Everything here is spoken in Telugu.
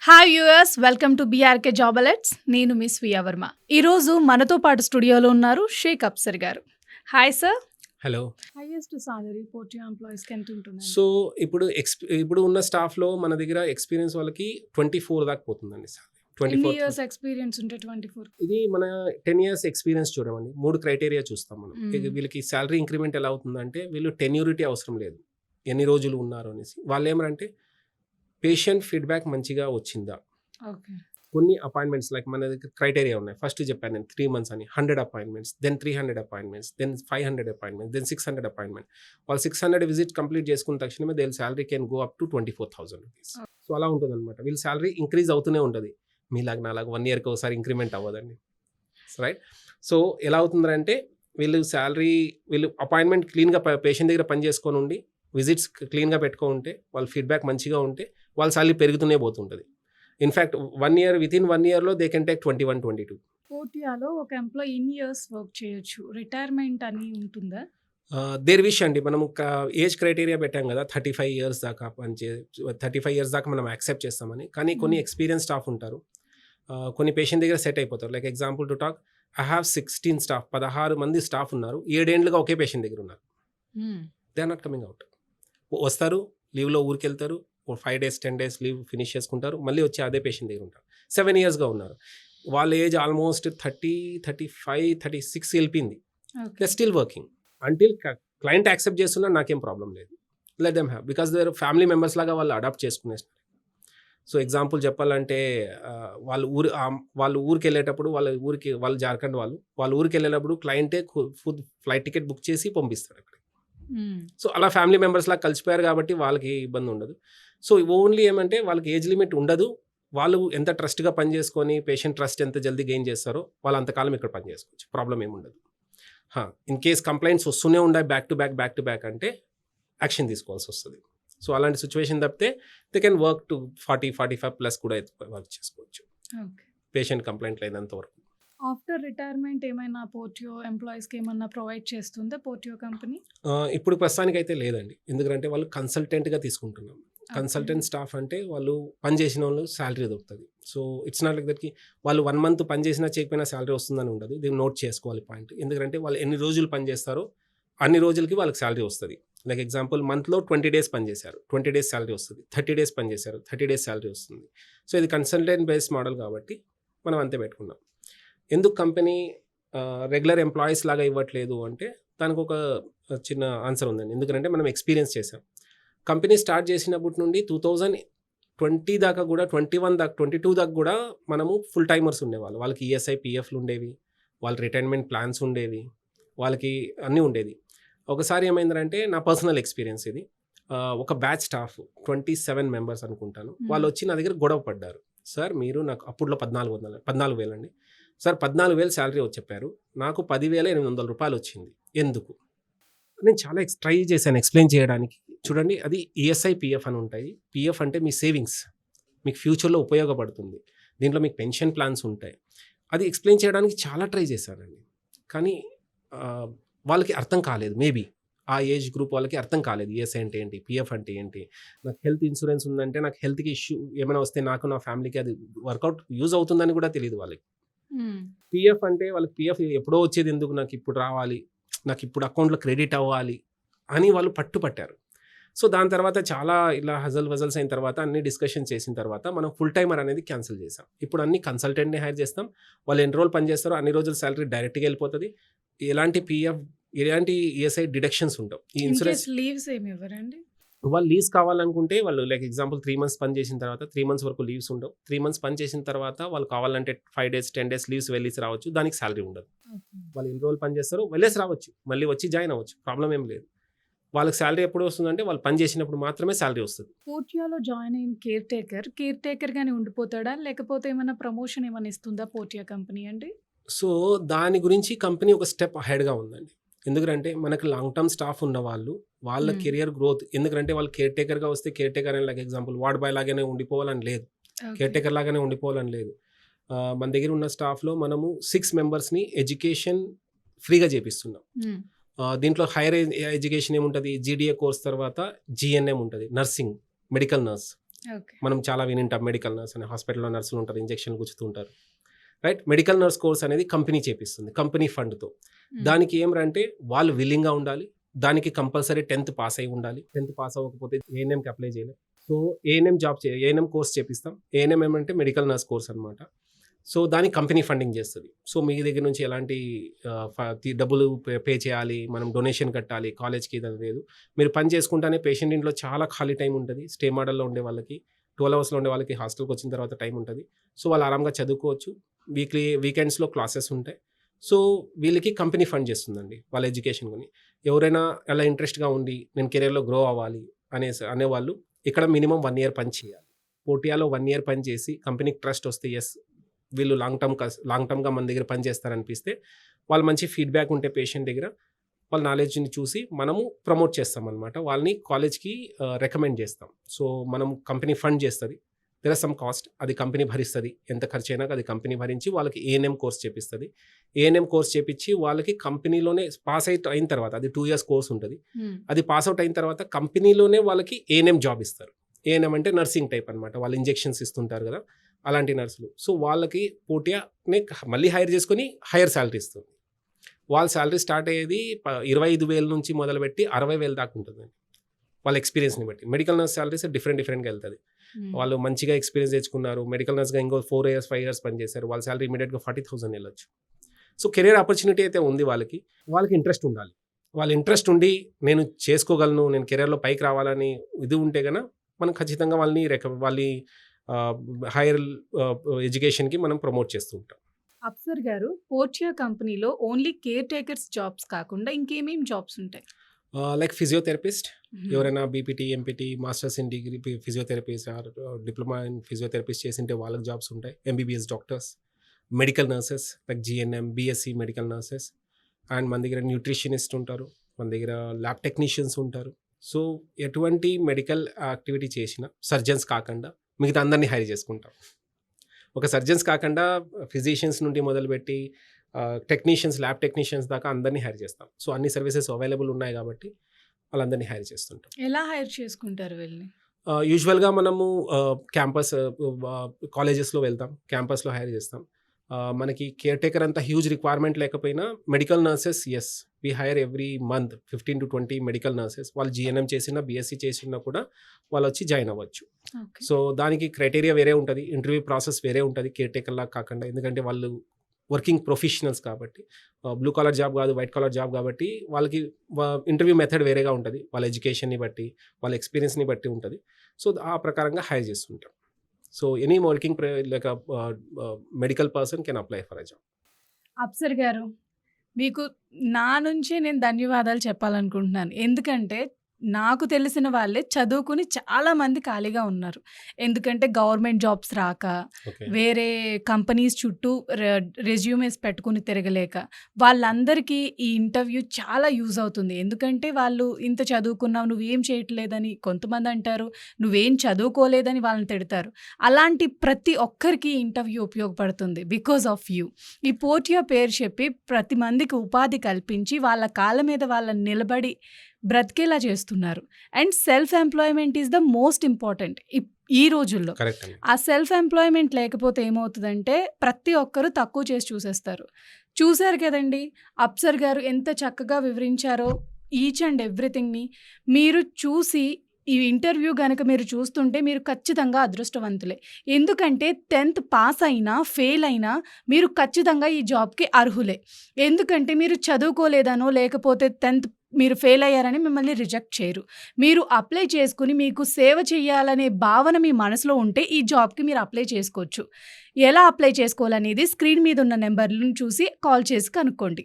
Hi US welcome to BRK job alerts. నేను మీ స్వీయ వర్మ. ఈరోజు మనతో పాటు స్టూడియోలో ఉన్నారు Shaik Afsar garu. Hi sir. Hello. Highest salary పోర్టియో ఎంప్లాయీస్కి ఎంత ఉంటుంది? సో ఇప్పుడు ఉన్న స్టాఫ్లో మన దగ్గర ఎక్స్పీరియన్స్ వాళ్ళకి 24 దాకా పోతుందండి సార్. ఎన్ని 24 ఇయర్స్ ఎక్స్పీరియన్స్ ఉంటే 24? ఇది మన 10 years ఎక్స్పీరియన్స్ చూడమండి. 3 క్రైటీరియా చూస్తాం మనం. వీళ్ళకి శాలరీ ఇంక్రిమెంట్ ఎలా అవుతుందంటే వీళ్ళు టెన్యూరిటీ అవసరం లేదు, ఎన్ని రోజులు ఉన్నారు అనేసి. వాళ్ళు ఏమంటే పేషెంట్ ఫీడ్బ్యాక్ మంచిగా వచ్చిందా, ఓకే. కొన్ని అపాయింట్మెంట్స్ లైక్ మన దగ్గర క్రైటీరియా ఉన్నాయి. ఫస్ట్ చెప్పాను నేను 3 months అని, 100 appointments, then 300 appointments, then 500 appointments, then 600 appointment. వాళ్ళు 600 విజిట్ కంప్లీట్ చేసుకున్న తక్షణమే దేని salary can go up to 24,000 rupees. So అలా ఉంటుంది అనమాట. వీళ్ళ శాలరీ ఇంక్రీజ్ అవుతూనే ఉంటుంది. మీలాగా నాలాగా 1 yearకి ఒకసారి ఇంక్రిమెంట్ అవ్వదండి, రైట్? సో ఎలా అవుతుందంటే వీళ్ళు అపాయింట్మెంట్ క్లీన్గా పేషెంట్ దగ్గర పని చేసుకొని ఉండి విజిట్స్ క్లీన్గా పెట్టుకొని ఉంటే, వాళ్ళ ఫీడ్బ్యాక్ మంచిగా ఉంటే వాళ్ళ శాలరీ పెరుగుతూనే పోతుంటుంది. ఇన్ఫ్యాక్ట్ 1 year, వితిన్ 1 yearలో దే కెన్ టేక్ 21, 22. పోర్టియోలో ఒక ఎంప్లాయీ ఇన్ని ఇయర్స్ వర్క్ చేయొచ్చు, రిటైర్మెంట్ అని ఉంటుందా? దేర్ విష్ అండి. మనం ఏజ్ క్రైటీరియా పెట్టాం కదా, 35 years దాకా 35 years దాకా మనం యాక్సెప్ట్ చేస్తామని. కానీ కొన్ని ఎక్స్పీరియన్స్ స్టాఫ్ ఉంటారు, కొన్ని పేషెంట్ దగ్గర సెట్ అయిపోతారు. Like example to talk, I have 16 staff, 16 మంది స్టాఫ్ ఉన్నారు, 7 ఏళ్ళుగా ఒకే పేషెంట్ దగ్గర ఉన్నారు. They are not coming out. వస్తారు, లీవ్లో ఊరికి వెళ్తారు, 5 days 10 days లీవ్ ఫినిష్ చేసుకుంటారు, మళ్ళీ వచ్చి అదే పేషెంట్ దగ్గర ఉంటారు. 7 yearsగా ఉన్నారు. వాళ్ళ ఏజ్ ఆల్మోస్ట్ 30, 35, 36 వెళ్ళిపోయింది. They still working until client accept చేస్తున్నా నాకేం ప్రాబ్లం లేదు. Let them have, because their family members లాగా వాళ్ళు అడాప్ట్ చేసుకునేస్తారు. సో ఎగ్జాంపుల్ చెప్పాలంటే వాళ్ళ ఊరికి వెళ్ళేటప్పుడు వాళ్ళు జార్ఖండ్ వాళ్ళ ఊరికి వెళ్ళేటప్పుడు క్లయింటే ఫ్లైట్ టికెట్ బుక్ చేసి పంపిస్తారు అక్కడ. సో అలా ఫ్యామిలీ మెంబర్స్ లాగా కలిసిపోయారు కాబట్టి వాళ్ళకి ఇబ్బంది ఉండదు. సో ఓన్లీ ఏమంటే వాళ్ళకి ఏజ్ లిమిట్ ఉండదు. వాళ్ళు ఎంత ట్రస్ట్గా పని చేసుకొని పేషెంట్ ట్రస్ట్ ఎంత జల్దీ గెయిన్ చేస్తారో వాళ్ళు అంతకాలం ఇక్కడ పని చేసుకోవచ్చు, ప్రాబ్లం ఏముండదు. ఇన్ కేస్ కంప్లైంట్స్ వస్తూనే ఉన్నాయి బ్యాక్ టు బ్యాక్ అంటే యాక్షన్ తీసుకోవాల్సి వస్తుంది. సో అలాంటి సిచ్యువేషన్ తప్పితే దే కెన్ వర్క్ టు 40-45+ కూడా వర్క్ చేసుకోవచ్చు, పేషెంట్ కంప్లైంట్ లేనంత వరకు. ఆఫ్టర్ రిటైర్మెంట్ ఏమైనా పోర్టియో ఎంప్లాయీస్కి ఏమన్నా ప్రొవైడ్ చేస్తుందా పోర్టియో కంపెనీ? ఇప్పుడు ప్రస్తుతానికి అయితే లేదండి, ఎందుకంటే వాళ్ళు కన్సల్టెంట్గా తీసుకుంటున్నాం. కన్సల్టెంట్ స్టాఫ్ అంటే వాళ్ళు పని చేసిన వాళ్ళు శాలరీ దొరుకుతుంది. సో ఇట్స్ నాట్ లైక్ దట్కి వాళ్ళు 1 month పని చేసినా చేయకపోయినా శాలరీ వస్తుందని ఉండదు. ఇది నోట్ చేసుకోవాలి పాయింట్. ఎందుకంటే వాళ్ళు ఎన్ని రోజులు పని చేస్తారో అన్ని రోజులకి వాళ్ళకి శాలరీ వస్తుంది. లైక్ ఎగ్జాంపుల్ మంత్లో 20 days పని చేశారు, 20 days శాలరీ వస్తుంది. 30 days పని చేశారు, 30 days శాలరీ వస్తుంది. సో ఇది కన్సల్టెంట్ బేస్డ్ మోడల్ కాబట్టి మనం అంతే పెట్టుకున్నాం. ఎందుకు కంపెనీ రెగ్యులర్ ఎంప్లాయీస్ లాగా ఇవ్వట్లేదు అంటే దానికి ఒక చిన్న ఆన్సర్ ఉందండి. ఎందుకంటే మనం ఎక్స్పీరియన్స్ చేసాం. కంపెనీ స్టార్ట్ చేసినప్పటి నుండి 2020 దాకా కూడా, 21 దాకా, 22 దాకా కూడా మనము ఫుల్ టైమర్స్ ఉండేవాళ్ళు. వాళ్ళకి ఈఎస్ఐ పిఎఫ్లు ఉండేవి, వాళ్ళ రిటైర్మెంట్ ప్లాన్స్ ఉండేవి, వాళ్ళకి అన్నీ ఉండేది. ఒకసారి ఏమైందంటే నా పర్సనల్ ఎక్స్పీరియన్స్ ఇది, ఒక బ్యాచ్ స్టాఫ్ 27 members అనుకుంటాను, వాళ్ళు వచ్చి నా దగ్గర గొడవ పడ్డారు. సార్ మీరు నాకు అప్పుడులో 14,000 అండి సార్, 14,000 శాలరీ వచ్చి చెప్పారు, నాకు 10,800 రూపాయలు వచ్చింది, ఎందుకు? నేను చాలా ట్రై చేశాను ఎక్స్ప్లెయిన్ చేయడానికి. చూడండి, అది ఈఎస్ఐ పిఎఫ్ అని ఉంటాయి. పిఎఫ్ అంటే మీ సేవింగ్స్, మీకు ఫ్యూచర్లో ఉపయోగపడుతుంది, దీంట్లో మీకు పెన్షన్ ప్లాన్స్ ఉంటాయి. అది ఎక్స్ప్లెయిన్ చేయడానికి చాలా ట్రై చేశానండి, కానీ వాళ్ళకి అర్థం కాలేదు. మేబీ ఆ ఏజ్ గ్రూప్ వాళ్ళకి అర్థం కాలేదు ఈఎస్ఐ అంటే ఏంటి, పిఎఫ్ అంటే ఏంటి. నాకు హెల్త్ ఇన్సూరెన్స్ ఉందంటే నాకు హెల్త్కి ఇష్యూ ఏమైనా వస్తే నాకు నా ఫ్యామిలీకి అది వర్కౌట్ యూజ్ అవుతుందని కూడా తెలియదు వాళ్ళకి. పిఎఫ్ అంటే వాళ్ళకి పిఎఫ్ ఎప్పుడో వచ్చేది, ఎందుకు నాకు ఇప్పుడు రావాలి, నాకు ఇప్పుడు అకౌంట్లో క్రెడిట్ అవ్వాలి అని వాళ్ళు పట్టుపట్టారు. సో దాని తర్వాత చాలా ఇలా వజల్స్ అయిన తర్వాత అన్ని డిస్కషన్ చేసిన తర్వాత మనం ఫుల్ టైమర్ అనేది క్యాన్సిల్ చేసాం. ఇప్పుడు అన్ని కన్సల్టెంట్ని హైర్ చేస్తాం. వాళ్ళు ఎన్ని రోజులు పని చేస్తారో అన్ని రోజుల శాలరీ డైరెక్ట్గా వెళ్ళిపోతుంది. ఎలాంటి పిఎఫ్, ఎలాంటి ఈఎస్ఐ డిడక్షన్స్ ఉండవు. ఈ ఇన్సూరెన్స్ లీవ్స్ ఏమి ఇవ్వరండి. వాళ్ళు లీవ్స్ కావాలనుకుంటే వాళ్ళు లైక్ ఎగ్జాంపుల్ 3 months పని చేసిన తర్వాత 3 months వరకు లీవ్స్ ఉండవు. 3 months పని చేసిన తర్వాత వాళ్ళు కావాలంటే 5 days 10 days లీవ్స్ వెళ్ళేసి రావచ్చు, దానికి శాలరీ ఉండదు. వాళ్ళు ఎన్ని రోజులు పని చేస్తారో వెళ్ళేసి రావచ్చు, మళ్ళీ వచ్చి జాయిన్ అవ్వచ్చు, ప్రాబ్లం ఏం లేదు. వాళ్ళకి శాలరీ ఎప్పుడు వస్తుందంటే వాళ్ళు పని చేసినప్పుడు మాత్రమే శాలరీ వస్తుంది. పోర్టియోలో జాయిన్ అయిన కేర్ టేకర్ గానే ఉండిపోతాడా, లేకపోతే ఏమైనా ప్రమోషన్ ఏమైనా ఇస్తుందా పోర్టియో కంపెనీ అండి? సో దాని గురించి కంపెనీ ఒక స్టెప్ అహెడ్గా ఉందండి. ఎందుకంటే మనకు లాంగ్ టర్మ్ స్టాఫ్ ఉన్న వాళ్ళు వాళ్ళ కెరియర్ గ్రోత్, ఎందుకంటే వాళ్ళు కేర్ టేకర్గా వస్తే కేర్ టేకర్ అని లైక్ ఎగ్జాంపుల్ వార్డ్ బాయ్ లాగానే ఉండిపోవాలని లేదు, కేర్ టేకర్ లాగానే ఉండిపోవాలని లేదు. మన దగ్గర ఉన్న స్టాఫ్లో మనము 6 members ఎడ్యుకేషన్ ఫ్రీగా చేపిస్తున్నాం. దీంట్లో హైయర్ ఎడ్యుకేషన్ ఏముంటుంది, జీడిఏ కోర్స్ తర్వాత జిఎన్ఎం ఉంటుంది, నర్సింగ్, మెడికల్ నర్స్. ఓకే. మనం చాలా వినింటాం మెడికల్ నర్స్ అని. హాస్పిటల్‌లో నర్సులు ఉంటారు, ఇంజెక్షన్‌లు గుచ్చుతూ ఉంటారు. రైట్? మెడికల్ నర్స్ కోర్స్ అనేది కంపెనీ చేపిస్తుంది, కంపెనీ ఫండ్‌తో. దానికి ఏమిరంటే వాళ్ళు విల్లింగ్‌గా ఉండాలి. దానికి కంపల్సరీ 10th పాస్ అయ్యి ఉండాలి. 10th పాస్ అవ్వకపోతే ఏఎన్ఎంకి అప్లై చేయలేం. సో ఏఎన్ఎం కోర్స్ చేపిస్తాం. ఏఎన్ఎం ఏమంటే మెడికల్ నర్స్ కోర్స్ అనమాట. సో దానికి కంపెనీ ఫండింగ్ చేస్తుంది. సో మీ దగ్గర నుంచి ఎలాంటి డబ్బులు పే చేయాలి, మనం డొనేషన్ కట్టాలి, కాలేజ్కి ఇదని లేదు. మీరు పని చేసుకుంటానే పేషెంట్ ఇంట్లో చాలా ఖాళీ టైం ఉంటుంది. స్టే మోడల్లో ఉండే వాళ్ళకి, 12 అవర్స్లో ఉండే వాళ్ళకి హాస్టల్కి వచ్చిన తర్వాత టైం ఉంటుంది. సో వాళ్ళు ఆరాంగా చదువుకోవచ్చు. వీకెండ్స్లో క్లాసెస్ ఉంటాయి. సో వీళ్ళకి కంపెనీ ఫండ్ చేస్తుందండి వాళ్ళ ఎడ్యుకేషన్ కొని. ఎవరైనా అలా ఇంట్రెస్ట్గా ఉండి నేను కెరీర్లో గ్రో అవ్వాలి అనేవాళ్ళు ఇక్కడ మినిమం 1 ఇయర్ పని చేయాలి. పోర్టియాలో 1 ఇయర్ పని చేసి కంపెనీకి ట్రస్ట్ వస్తే ఎస్ వీళ్ళు లాంగ్ టర్మ్గా మన దగ్గర పని చేస్తారనిపిస్తే, వాళ్ళు మంచి ఫీడ్బ్యాక్ ఉంటే పేషెంట్ దగ్గర వాళ్ళ నాలెడ్జ్ని చూసి మనము ప్రమోట్ చేస్తాం అనమాట. వాళ్ళని కాలేజ్కి రికమెండ్ చేస్తాం. సో మనం కంపెనీ ఫండ్ చేస్తుంది. దెర్ ఆర్ సమ్ కాస్ట్, అది కంపెనీ భరిస్తుంది. ఎంత ఖర్చు అయినా అది కంపెనీ భరించి వాళ్ళకి ఏఎన్ఎం కోర్స్ చేపిస్తుంది. ఏఎన్ఎం కోర్స్ చేపించి వాళ్ళకి కంపెనీలోనే పాస్ అయిన తర్వాత, అది 2 years కోర్స్ ఉంటుంది. అది పాస్ అవుట్ అయిన తర్వాత కంపెనీలోనే వాళ్ళకి ఏఎన్ఎం జాబ్ ఇస్తారు. ఏఎన్ఎం అంటే నర్సింగ్ టైప్ అనమాట. వాళ్ళు ఇంజెక్షన్స్ ఇస్తుంటారు కదా, అలాంటి నర్సులు. సో వాళ్ళకి పోర్టియానే మళ్ళీ హైర్ చేసుకొని హైయర్ శాలరీ ఇస్తుంది. వాళ్ళ శాలరీ స్టార్ట్ అయ్యేది 25,000 నుంచి మొదలుపెట్టి 60,000 దాకా ఉంటుందండి వాళ్ళ ఎక్స్పీరియన్స్ని బట్టి. మెడికల్ నర్స్ శాలరీస్ డిఫరెంట్గా వెళ్తుంది. వాళ్ళు మంచిగా ఎక్స్పీరియన్స్ తెచ్చుకున్నారు, మెడికల్ నర్స్గా ఇంకో 4 years 5 years పనిచేశారు, వాళ్ళ శాలరీ ఇమీడియట్గా 40,000 వెళ్ళొచ్చు. సో కెరీర్ ఆపర్చునిటీ అయితే ఉంది వాళ్ళకి ఇంట్రెస్ట్ ఉండాలి. వాళ్ళ ఇంట్రెస్ట్ ఉండి నేను చేసుకోగలను, నేను కెరీర్లో పైకి రావాలని ఇది ఉంటే కనుక మనం ఖచ్చితంగా వాళ్ళ హైయర్ ఎడ్యుకేషన్కి మనం ప్రమోట్ చేస్తూ ఉంటాం. అప్సర్ గారు, పోర్టియా కంపెనీలో ఓన్లీ కేర్ టేకర్స్ జాబ్స్ కాకుండా ఇంకేమేం జాబ్స్ ఉంటాయి? లైక్ ఫిజియోథెరపిస్ట్, ఎవరైనా BPT, MPT, masters in degree physiotherapies or diploma in physiotherapist చేసింటే వాళ్ళకి జాబ్స్ ఉంటాయి. MBBS doctors, medical nurses like GNM, BSc medical nurses, and మన దగ్గర న్యూట్రిషనిస్ట్ ఉంటారు, మన దగ్గర ల్యాబ్ టెక్నీషియన్స్ ఉంటారు. సో ఎటువంటి మెడికల్ యాక్టివిటీ చేసినా సర్జన్స్ కాకుండా మిగతా అందరినీ హైర్ చేసుకుంటాం. ఒక సర్జన్స్ కాకుండా ఫిజిషియన్స్ నుండి మొదలుపెట్టి టెక్నీషియన్స్, ల్యాబ్ టెక్నీషియన్స్ దాకా అందరినీ హైర్ చేస్తాం. సో అన్ని సర్వీసెస్ అవైలబుల్ ఉన్నాయి కాబట్టి వాళ్ళందరినీ హైర్ చేస్తుంటాం. ఎలా హైర్ చేసుకుంటారు వీళ్ళని? యూజువల్గా మనము క్యాంపస్ కాలేజెస్లో వెళ్తాం, క్యాంపస్లో హైర్ చేస్తాం. మనకి కేర్ టేకర్ అంత హ్యూజ్ రిక్వైర్మెంట్ లేకపోయినా medical nurses yes we hire every month 15 to 20 medical nurses. వాళ్ళు జిఎన్ఎం చేసినా, బీఎస్సీ చేసినా కూడా వాళ్ళు వచ్చి జాయిన్ అవ్వచ్చు. సో దానికి క్రైటీరియా వేరే ఉంటుంది, ఇంటర్వ్యూ ప్రాసెస్ వేరే ఉంటుంది కేర్ టేకర్ లాగా కాకుండా. ఎందుకంటే వాళ్ళు వర్కింగ్ ప్రొఫెషనల్స్ కాబట్టి, బ్లూ కాలర్ జాబ్ కాదు, వైట్ కాలర్ జాబ్ కాబట్టి వాళ్ళకి ఇంటర్వ్యూ మెథడ్ వేరేగా ఉంటుంది. వాళ్ళ ఎడ్యుకేషన్ని బట్టి, వాళ్ళ ఎక్స్పీరియన్స్ని బట్టి ఉంటుంది. సో ఆ ప్రకారంగా హైర్ చేస్తుంటాం. So any working like medical person can apply for a job. అప్సర్ గారు, మీకు నా నుంచే నేను ధన్యవాదాలు చెప్పాలనుకుంటున్నాను. ఎందుకంటే నాకు తెలిసిన వాళ్ళే చదువుకుని చాలామంది ఖాళీగా ఉన్నారు. ఎందుకంటే గవర్నమెంట్ జాబ్స్ రాక, వేరే కంపెనీస్ చుట్టూ రెజ్యూమేస్ పెట్టుకుని తిరగలేక, వాళ్ళందరికీ ఈ ఇంటర్వ్యూ చాలా యూజ్ అవుతుంది. ఎందుకంటే వాళ్ళు ఇంత చదువుకున్నావు, నువ్వేం చేయట్లేదని కొంతమంది అంటారు, నువ్వేం చదువుకోలేదని వాళ్ళని తిడతారు. అలాంటి ప్రతి ఒక్కరికి ఇంటర్వ్యూ ఉపయోగపడుతుంది బికాజ్ ఆఫ్ యూ. ఈ పోర్టియా పేరు చెప్పి ప్రతి మందికి ఉపాధి కల్పించి వాళ్ళ కాళ్ళ మీద వాళ్ళని నిలబడి బ్రతికేలా చేస్తున్నారు. And self employment is the most important ఈ రోజుల్లో. ఆ సెల్ఫ్ ఎంప్లాయ్మెంట్ లేకపోతే ఏమవుతుందంటే ప్రతి ఒక్కరు తక్కువ చేసి చూసేస్తారు. చూశారు కదండి అప్సర్ గారు ఎంత చక్కగా వివరించారో ఈచ్ అండ్ ఎవ్రీథింగ్ని. మీరు చూసి ఈ ఇంటర్వ్యూ కనుక మీరు చూస్తుంటే మీరు ఖచ్చితంగా అదృష్టవంతులే. ఎందుకంటే 10th పాస్ అయినా ఫెయిల్ అయినా మీరు ఖచ్చితంగా ఈ జాబ్కి అర్హులే. ఎందుకంటే మీరు చదువుకోలేదనో లేకపోతే 10th మీరు ఫెయిల్ అయ్యారని మిమ్మల్ని రిజెక్ట్ చేయరు. మీరు అప్లై చేసుకుని మీకు సేవ చేయాలనే భావన మీ మనసులో ఉంటే ఈ జాబ్కి మీరు అప్లై చేసుకోవచ్చు. ఎలా అప్లై చేసుకోవాలనేది స్క్రీన్ మీద ఉన్న నెంబర్లను చూసి కాల్ చేసి కనుక్కోండి.